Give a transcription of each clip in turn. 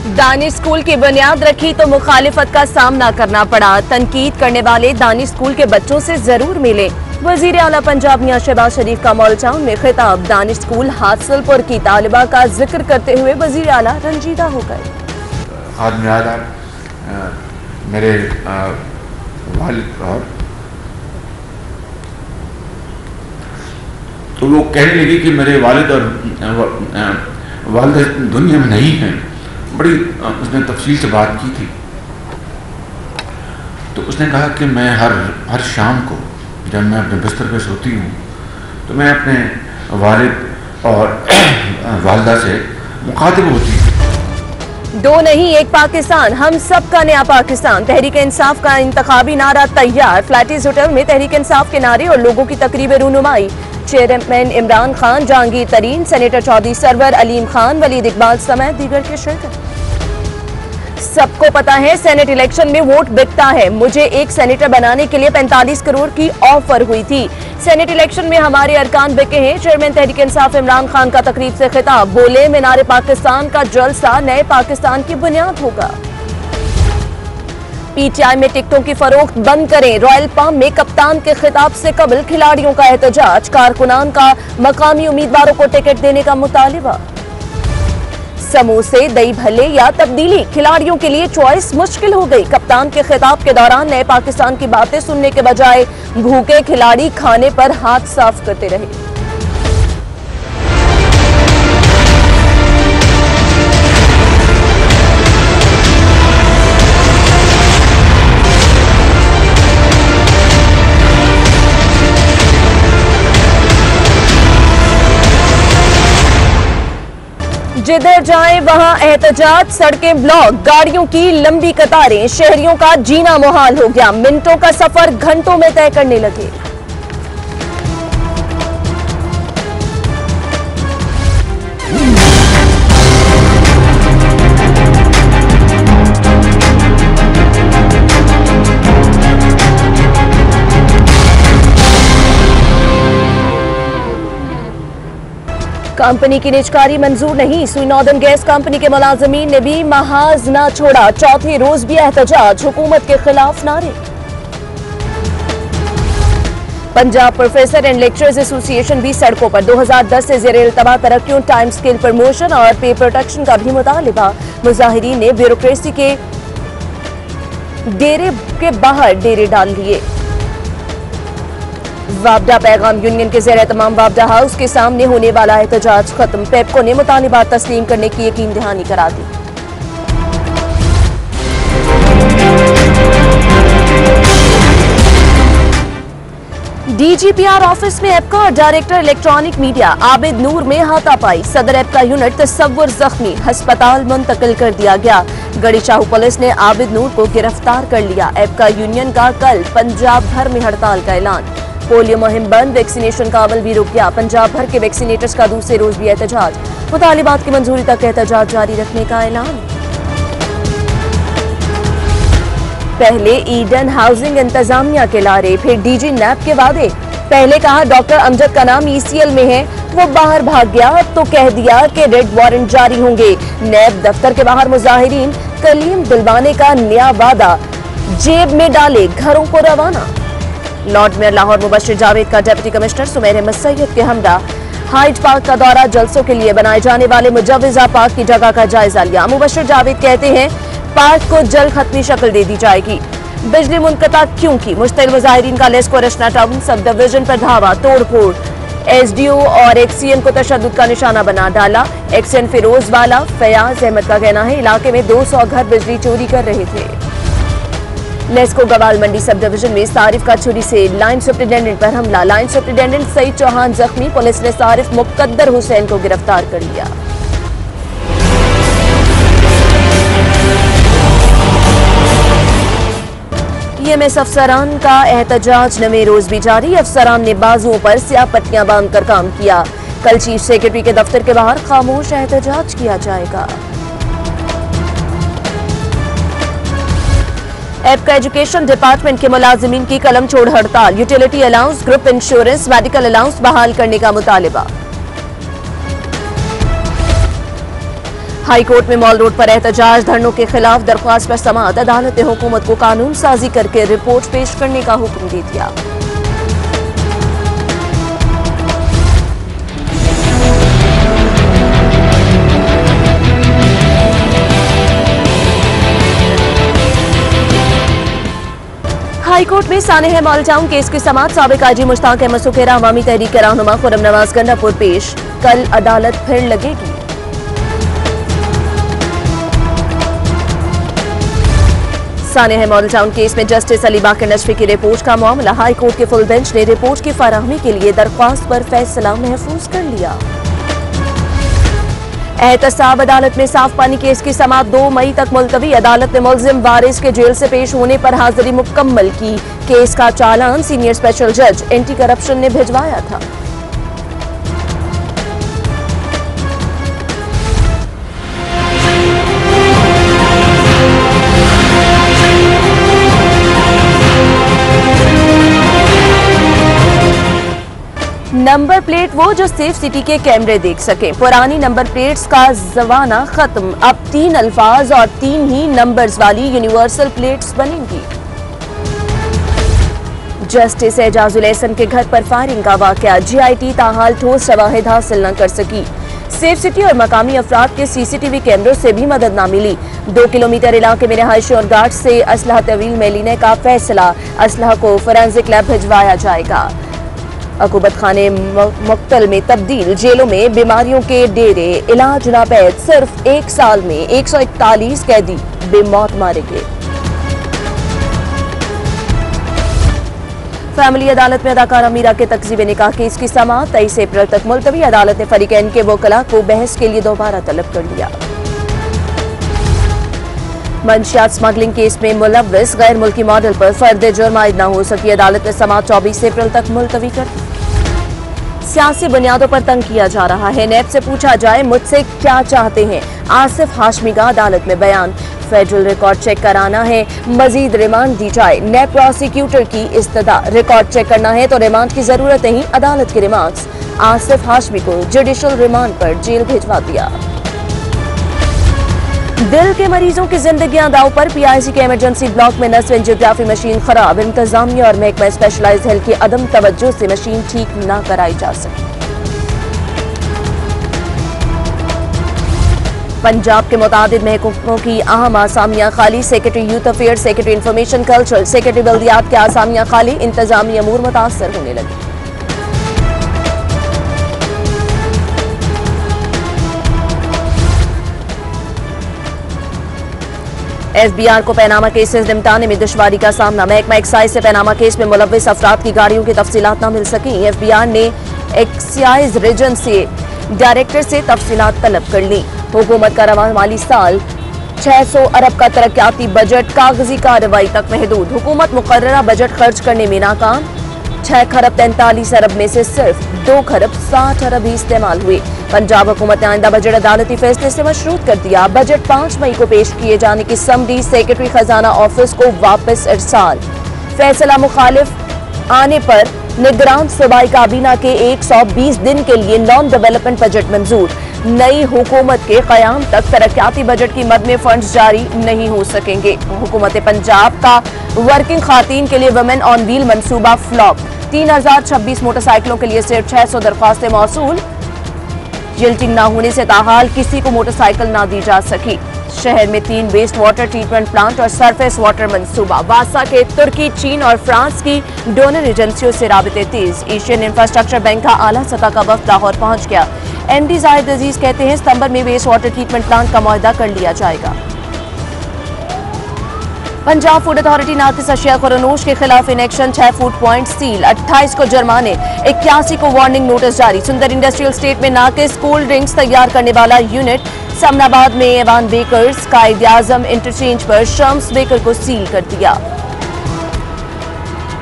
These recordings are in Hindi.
दानिश स्कूल की बुनियाद रखी तो मुखालिफत का सामना करना पड़ा। तनकीद करने वाले दानिश स्कूल के बच्चों से जरूर मिले। वजीर आला पंजाब मियां शहबाज शरीफ का मॉल टाउन में खिताब। दानिश स्कूल हादसलपुर की तालिबा का जिक्र करते हुए वजीर आला रंजीदा हो गए। मेरे वालिद और तो वो कहने लगी कि मेरे वालिद और वालिद दुनिया में नहीं हैं। बड़ी उसने तफसील से बात की थी। तो उसने कहा कि मैं हर शाम को जब मैं अपने बिस्तर पे सोती हूँ तो मैं अपने वालिद और वालिदा से मुखातिब होती हूँ। दो नहीं एक पाकिस्तान, हम सब का नया पाकिस्तान। तहरीक इंसाफ का इंतखाबी नारा तैयार। फ्लैटिस होटल में तहरीक इंसाफ के नारे और लोगों की तकरीब रूनुमाई। चेयरमैन इमरान खान, जहांगीर तरीन, सेनेटर चौधरी सरवर, अलीम खान, वलीद इकबाल समेत दीगर के शिरकत। सबको पता है सेनेट इलेक्शन में वोट बिकता है। मुझे एक सेनेटर बनाने के लिए 45 करोड़ की ऑफर हुई थी। सेनेट इलेक्शन में हमारे अरकान बिके हैं। चेयरमैन तहरीक इंसाफ इमरान खान का तकरीब से खिताब। बोले मीनारे पाकिस्तान का जलसा नए पाकिस्तान की बुनियाद होगा। पीटीआई में टिकटों की फरोख्त बंद करें। रॉयल पाम में कप्तान के खिताब से कबल खिलाड़ियों का एहतजाज। कारकुनान का मकामी उम्मीदवारों को टिकट देने का मुतालिबा। समोसे, दही भल्ले या तब्दीली, खिलाड़ियों के लिए चॉइस मुश्किल हो गई। कप्तान के खिताब के दौरान नए पाकिस्तान की बातें सुनने के बजाय भूखे खिलाड़ी खाने पर हाथ साफ करते रहे। जिधर जाएं वहां एहतजाज, सड़कें ब्लॉक, गाड़ियों की लंबी कतारें। शहरियों का जीना मुहाल हो गया। मिनटों का सफर घंटों में तय करने लगे। कंपनी की निजकारी मंजूर नहीं। सुई नॉर्दर्न गैस कंपनी के मुलाजमीन ने भी महाज न छोड़ा। चौथे रोज भी एहतजाज, हुकूमत के खिलाफ नारे। Punjab professor and lecturers association भी सड़कों पर। 2010 से ज़ेर इल्तवा तरक्कियों, टाइम स्केल प्रमोशन और पे प्रोटेक्शन का भी मुतालिबा। मुजाहिरीन ने ब्यूरोक्रेसी के डेरे के बाहर डेरे डाल लिए। वापडा पैगाम यूनियन के ज़ेर तमाम वापडा हाउस के सामने होने वाला एहतजाज खत्म। पेपको ने मुतालिबात तस्लीम करने की यकीन दहानी करा दी। डीजीपीआर ऑफिस में एपका डायरेक्टर इलेक्ट्रॉनिक मीडिया आबिद नूर में हाथापाई। सदर एपका यूनिट तसव्वुर जख्मी, अस्पताल मुंतकिल कर दिया गया। गढ़ी चाहू पुलिस ने आबिद नूर को गिरफ्तार कर लिया। एपका यूनियन का कल पंजाब भर में हड़ताल का ऐलान। पोलियो मुहिम बंद, वैक्सीनेशन का अमल भी रुक गया। पंजाब भर के वैक्सीनेटर्स का दूसरे रोज भी एहतजाज। मुतालिबात की मंजूरी तक एहतजाज जारी रखने का ऐलान। पहले ईडन हाउसिंग इंतजामिया के लारे, फिर डीजी नैब के वादे। पहले कहा डॉक्टर अमजद का नाम ईसीएल में है, वो बाहर भाग गया। अब तो कह दिया कि रेड वारंट जारी होंगे। नैब दफ्तर के बाहर मुजाहिरीन, कलीम दिलवाने का नया वादा। जेब में डाले, घरों को रवाना। लॉर्ड मेयर लाहौर मुबश्शिर जावेद का डिप्टी कमिश्नर सुमेर अहमद सैयद के हमरा हाइड पार्क का दौरा। जलसों के लिए बनाए जाने वाले मुजव्विजा पार्क की जगह का जायजा लिया। मुबश्शिर जावेद कहते हैं पार्क को जल्द खत्मी शक्ल दे दी जाएगी। बिजली मुनक़ता क्यों की? मुश्तिल मुजाहिरीन का LESCO Rashna town sub division पर धावा, तोड़फोड़। एसडीओ और एक्सीएन को तशद्दुद का निशाना बना डाला। एक्सीएन फिरोज वाला फयाज अहमद का कहना है इलाके में 200 घर बिजली चोरी कर रहे थे। लेस्को गवाल मंडी सब डिवीजन में सारिफ का छुरी से लाइन सुप्रिंटेंडेंट पर हमला। लाइन सुप्रिंटेंडेंट सईद चौहान जख्मी। पुलिस ने सारिफ मुकद्दर हुसैन को गिरफ्तार कर लिया। ईएमएस अफसरान का एहतजाज नवे रोज भी जारी। अफसरान ने बाजुओं पर स्याह पट्टियां बांधकर काम किया। कल चीफ सेक्रेटरी के दफ्तर के बाहर खामोश एहतजाज किया जाएगा। एपका एजुकेशन डिपार्टमेंट के मुलाजिमीन की कलम छोड़ हड़ताल। Utility allowance, group insurance, medical allowance बहाल करने का मुतालिबा। हाई कोर्ट में मॉल रोड पर एहतजाज, धरनों के खिलाफ दरख्वास्त पर समाअत। अदालत ने हुकूमत को कानून साजी करके रिपोर्ट पेश करने का हुक्म दे दिया। हाईकोर्ट में सानेह मॉल टाउन केस की समाअत। साबिक आईजी मुश्ताक अहमद सुखेरा, अवामी तहरीक के रहनुमा खुर्रम नवाज गंडापुर पेश। कल अदालत फिर लगेगी। सानेह मॉडल टाउन केस में जस्टिस अली बाकर नजफी की रिपोर्ट का मामला। हाई कोर्ट के फुल बेंच ने रिपोर्ट की फराहमी के लिए दरख्वास्त पर फैसला महफूज कर लिया। एहतसाब अदालत में साफ पानी केस की समाअत 2 मई तक मुलतवी। अदालत ने मुलजिम वारिस के जेल से पेश होने पर हाजिरी मुकम्मल की। केस का चालान सीनियर स्पेशल जज एंटी करप्शन ने भिजवाया था। नंबर प्लेट वो जो सेफ सिटी के कैमरे देख सके। पुरानी नंबर प्लेट्स का जमाना खत्म। अब 3 अल्फाज और 3 ही नंबर्स वाली यूनिवर्सल प्लेट्स बनेंगी। जस्टिस एजाजुल एहसन के घर पर फायरिंग का वाकया। जीआईटी ताहाल ठोस शवाहिद हासिल न कर सकी। सेफ सिटी और मकामी अफराद के सीसीटीवी कैमरों से भी मदद न मिली। 2 किलोमीटर इलाके में रिहायशी और गार्ड से असलहा तवील में लेने का फैसला। असलहा को फोरेंसिक लैब भिजवाया जाएगा। अकूबत खाने मुक्तल में तब्दील। जेलों में बीमारियों के डेरे। इलाज नापैद। सिर्फ 1 साल में 141 कैदी बेमौत मारे गए। फैमिली अदालत में अदाकारा मीरा के तकजीब निकाह केस की समाअत 23 अप्रैल तक मुलतवी। अदालत ने फरीकैन के वकला को बहस के लिए दोबारा तलब कर लिया। मंशियात स्मगलिंग केस में मुलव्विस गैर मुल्की मॉडल पर फर्द जुर्म आयद न हो सकी। अदालत ने समाअत 24 अप्रैल तक मुलतवी कर दी। सियासी बुनियादों पर तंग किया जा रहा है। नैब से पूछा जाए मुझसे क्या चाहते हैं। आसिफ हाशमी का अदालत में बयान। फेडरल रिकॉर्ड चेक कराना है, मजीद रिमांड दी जाए। नैब प्रोसिक्यूटर की इस्तदा। रिकॉर्ड चेक करना है तो रिमांड की जरूरत नहीं। अदालत के रिमार्क्स। आसिफ हाशमी को जुडिशल रिमांड पर जेल भिजवा दिया। दिल के मरीजों की जिंदगियां दांव पर। पीआईसी के इमरजेंसी ब्लॉक में नस्व एंजियोग्राफी मशीन खराब। इंतजामिया और महकमा स्पेशलाइज्ड हेल्थ की अदम तवज्जो से मशीन ठीक न कराई जा सकी। पंजाब के मुतादिद महकमों की अहम आसामियां खाली। Secretary youth affair, secretary information culture, secretary बल्दियात के आसामियां खाली। इंतजामी अमूर मुतासर होने लगे। एफबीआर को पैनामा केसेस निपटाने में दुश्वारी का सामना। महकमा एक्साइज से पैनामा केस में मुलव्विस अफराद की गाड़ियों की तफसीलात न मिल सकी। एफबीआर ने एक्साइज रीजन से डायरेक्टर से तफसीलात तलब कर ली। हुकूमत का रवां माली साल 600 अरब का तरक्याती बजट कागजी कार्रवाई तक महदूद। हुकूमत मुकर्ररा बजट खर्च करने में नाकाम। 6 खरब 43 अरब में से सिर्फ 2 खरब 60 अरब ही इस्तेमाल हुए। पंजाब हुकूमत ने आइंदा बजट अदालती फैसले से मशरूत कर दिया। बजट 5 मई को पेश किए जाने की समरी। सेक्रेटरी खजाना ऑफिस को वापस इरसाल। फैसला मुखालिफ आने पर निगरान सूबाई काबीना के 120 दिन के लिए नॉन डेवलपमेंट बजट मंजूर। नई हुकूमत के कयाम तक तरक्याती बजट की मद में फंड्स जारी नहीं हो सकेंगे। हुकूमत पंजाब का वर्किंग खातीन के लिए वुमेन ऑन व्हील मंसूबा फ्लॉप। 3026 मोटरसाइकिलों के लिए सिर्फ 600 दरख्वास्तें मौसूल। जिल्टिंग न होने से ताहाल किसी को मोटरसाइकिल ना दी जा सकी। शहर में 3 वेस्ट वाटर ट्रीटमेंट प्लांट और सरफेस वाटर मंसूबा। वासा के तुर्की, चीन और फ्रांस की डोनर एजेंसियों से राबिते तेज। एशियन इंफ्रास्ट्रक्चर बैंक का आला सतह का वफ्द लाहौर पहुंच गया। एमडी जाहिद अजीज कहते हैं सितंबर में वेस्ट वाटर ट्रीटमेंट प्लांट का मुआहदा कर लिया जाएगा। पंजाब फूड अथॉरिटी नाकिस अशिया खुरनोश के खिलाफ in action. 6 food point seal. 28 को जुर्माने, 81 को वार्निंग नोटिस जारी। सुंदर इंडस्ट्रियल स्टेट में नाकिस कोल्ड ड्रिंक्स तैयार करने वाला यूनिट। समनाबाद में एवान बेकर्स कायदे आजम इंटरचेंज पर शम्स बेकर को सील कर दिया।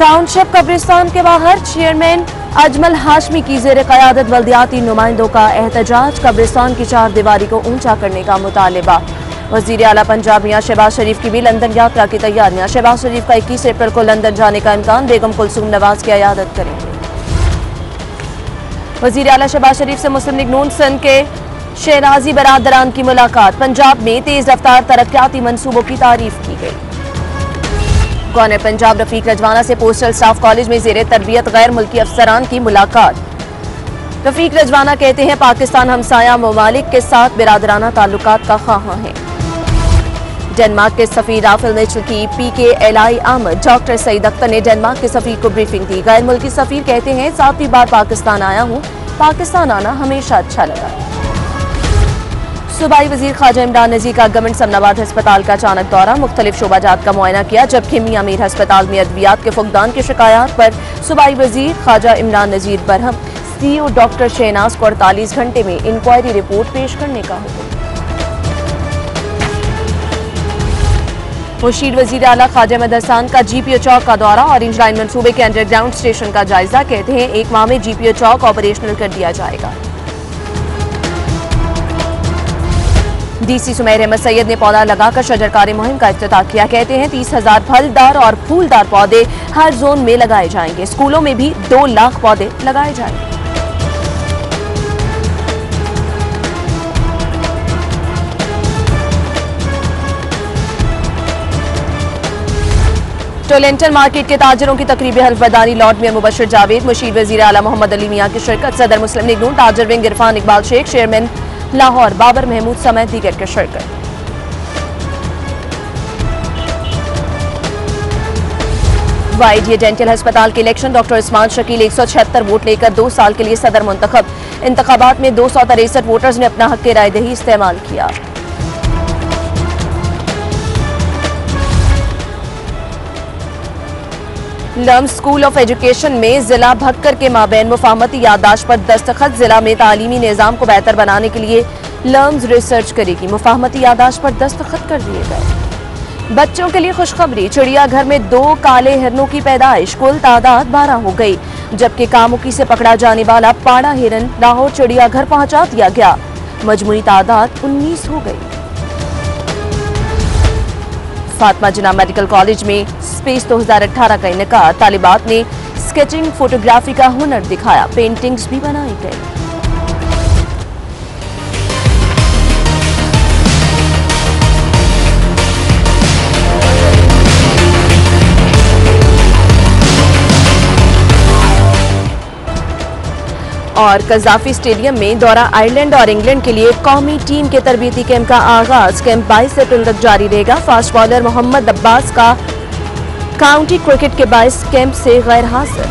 टाउनशिप कब्रिस्तान के बाहर चेयरमैन अजमल हाशमी की जेर क़यादत बल्दियाती नुमाइंदों का एहतजाज। कब्रिस्तान की 4 दीवारी को ऊंचा करने का मुतालिबा। वज़ीर आला पंजाब मियां शहबाज शरीफ की भी लंदन यात्रा की तैयारियां। शहबाज शरीफ का 21 अप्रैल को लंदन जाने का इम्कान। बेगम कुलसूम नवाज की इयादत करेंगे। वज़ीर आला शहबाज शरीफ से मुस्लिम लीग नून सन के शहनाजी बरादरान की मुलाकात। पंजाब में तेज रफ्तार तरक्याती मंसूबों की तारीफ की गई। गवर्नर पंजाब रफीक रजवाना से पोस्टल स्टाफ कॉलेज में जेरे तरबियत गैर मुल्की अफसरान की मुलाकात। रफीक रजवाना कहते हैं पाकिस्तान हमसाया ममालिक के साथ बिरादराना ताल्लुकात का ख्वाह है। डेनमार्क के सफीर राफेल मिचेल की PKLI आमद। डॉक्टर सईद अख्तर ने डेनमार्क के सफीर को ब्रीफिंग दी। गैर मुल्की सफीर कहते हैं 7वीं बार पाकिस्तान आया हूं, पाकिस्तान आना हमेशा अच्छा लगा। सूबाई वजीर ख्वाजा इमरान नजीर का गवर्नमेंट समनाबाद अस्पताल का अचानक दौरा। मुख्तलिफ शोबाजात का मुआयना किया, जबकि मियां मीर अस्पताल में अद्वियात के फुकदान की शिकायत पर सूबाई वजीर ख्वाजा इमरान नजीर बरहम। CEO डॉक्टर शहनाज को 48 घंटे में इंक्वायरी रिपोर्ट पेश करने का हुक्म। मुशीर वजीर आला ख्वाजा अहमद हसन का GPO चौक का दौरा। ऑरेंज लाइन मंसूबे के अंडरग्राउंड स्टेशन का जायजा। कहते हैं 1 माह में GPO चौक ऑपरेशनल कर दिया जाएगा। DC सुमैर अहमद सैयद ने पौधा लगाकर शजरकारी मुहिम का इफ्तिताह किया। कहते हैं 30,000 फलदार और फूलदार पौधे हर जोन में लगाए जाएंगे। स्कूलों में भी 2 लाख पौधे लगाए जाएंगे। टोलेंटन मार्केट के ताजरों की तकरीबी हल्फबरदारी लॉट में मुबशर जावेद, मुशीर वजीर आला मोहम्मद अली मियां की शिरकत। सदर मुस्लिम लीग नून ताजर विंग इरफान इकबाल शेख, चेयरमैन लाहौर बाबर महमूद समेत दीगर की शिरकत। YDA डेंटल अस्पताल के election. Doctor Usman Shakeel 176 vote लेकर 2 साल के लिए सदर मुंतखब। इंतखाबात में 263 वोटर्स ने अपना हक राय दही इस्तेमाल किया। लम्स स्कूल ऑफ एजुकेशन में जिला भक्कर के माबैन मुफाहमती याददाश्त पर दस्तखत। जिला में तालीमी निज़ाम को बेहतर बनाने के लिए लम्स रिसर्च करेगी। मुफाहमती याददाश्त पर दस्तखत कर दिए गए। बच्चों के लिए खुशखबरी। चिड़ियाघर में 2 काले हिरनों की पैदाइश। कुल तादाद 12 हो गई, जबकि कामुकी से पकड़ा जाने वाला पाड़ा हिरन लाहौर चिड़ियाघर पहुंचा दिया गया। मजमूई तादाद 19 हो गई। फातिमा जिन्ना मेडिकल कॉलेज में स्पेस 2018 का इनेकाद। तालिबात ने स्केचिंग, फोटोग्राफी का हुनर दिखाया। पेंटिंग्स भी बनाई गई। और कजाफी स्टेडियम में दौरा आयरलैंड और इंग्लैंड के लिए कौमी टीम के तरबियती कैंप का आगाज। कैंप 22 अप्रैल तक जारी रहेगा। फास्ट बॉलर मोहम्मद अब्बास का काउंटी क्रिकेट के 22 कैंप से गैर हाजिर।